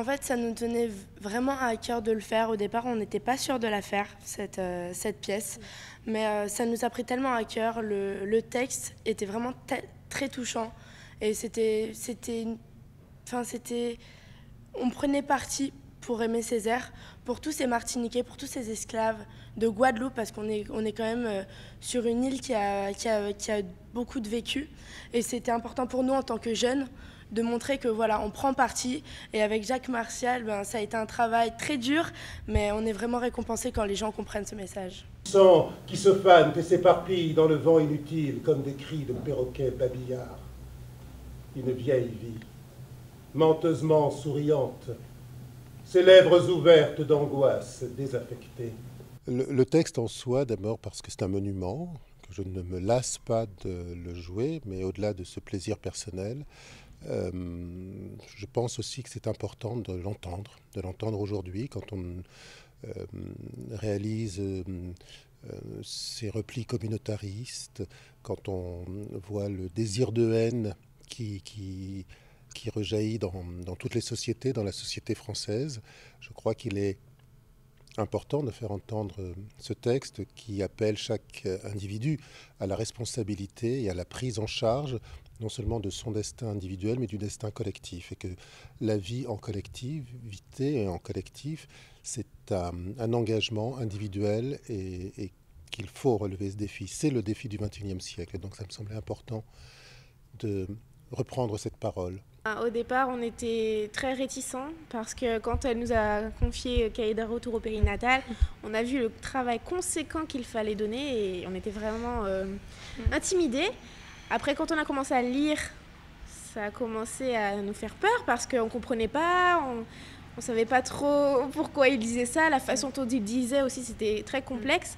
En fait, ça nous tenait vraiment à cœur de le faire. Au départ, on n'était pas sûr de la faire, cette pièce. Mais ça nous a pris tellement à cœur. Le texte était vraiment très touchant. Et on prenait parti pour aimer Césaire, pour tous ces Martiniquais, pour tous ces esclaves de Guadeloupe, parce qu'on est quand même sur une île qui a beaucoup de vécu. Et c'était important pour nous, en tant que jeunes, de montrer que voilà, on prend parti. Et avec Jacques Martial, ça a été un travail très dur, mais on est vraiment récompensé quand les gens comprennent ce message. Sang qui se fanent et s'éparpillent dans le vent inutile comme des cris de perroquets babillards. Une vieille vie, menteusement souriante, ses lèvres ouvertes d'angoisse désaffectée. Le texte en soi, d'abord parce que c'est un monument, que je ne me lasse pas de le jouer, mais au-delà de ce plaisir personnel, je pense aussi que c'est important de l'entendre aujourd'hui quand on réalise ces replis communautaristes, quand on voit le désir de haine qui rejaillit dans toutes les sociétés, dans la société française. Je crois qu'il est important de faire entendre ce texte qui appelle chaque individu à la responsabilité et à la prise en charge non seulement de son destin individuel, mais du destin collectif. Et que la vie en collectivité et en collectif, c'est un engagement individuel et qu'il faut relever ce défi. C'est le défi du XXIe siècle. Et donc ça me semblait important de reprendre cette parole. Au départ, on était très réticents parce que quand elle nous a confié Cahier de retour au périnatal, on a vu le travail conséquent qu'il fallait donner et on était vraiment intimidés. Après, quand on a commencé à lire, ça a commencé à nous faire peur parce qu'on ne comprenait pas, on ne savait pas trop pourquoi il disait ça, la façon dont il disait aussi, c'était très complexe.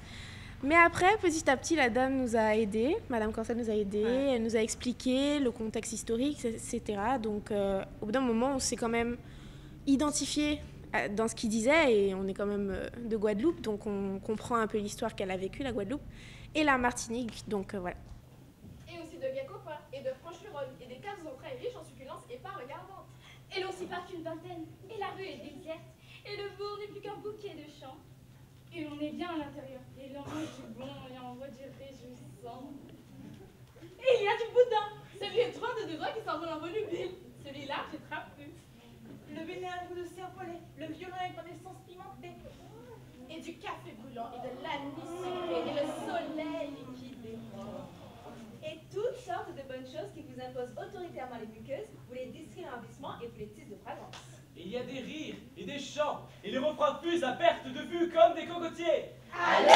Mais après, petit à petit, la dame nous a aidés, Madame Cancel nous a aidés, elle nous a expliqué le contexte historique, etc. Donc, au bout d'un moment, on s'est quand même identifié dans ce qu'il disait et on est quand même de Guadeloupe, donc on comprend un peu l'histoire qu'elle a vécue, la Guadeloupe, et la Martinique, donc voilà. Et aussi de Gacopa et de Franche-Huronne et des terres très riches en succulences et pas regardantes. Et l'on s'y part qu'une vingtaine, et la rue est déserte, et le bourg n'est plus qu'un bouquet de champs. Et l'on est bien à l'intérieur, et l'on mange du bon et on voit du réjouissant. Et il y a du boudin. Celui est droit de deux doigts qui s'envole en volubile. Celui-là, j'ai trapu. Le vénère goût de serpolet, le violon avec une essence pimentée. Et du café brûlant, et de l'anis sucré, et le soleil liquide. Et toutes sortes de bonnes choses qui vous imposent autoritairement les muqueuses, vous les distillez en vissement et vous les tissez de fragrance. Il y a des rires et des chants, et les refrains fusent à perte de vue comme des cocotiers. Allez!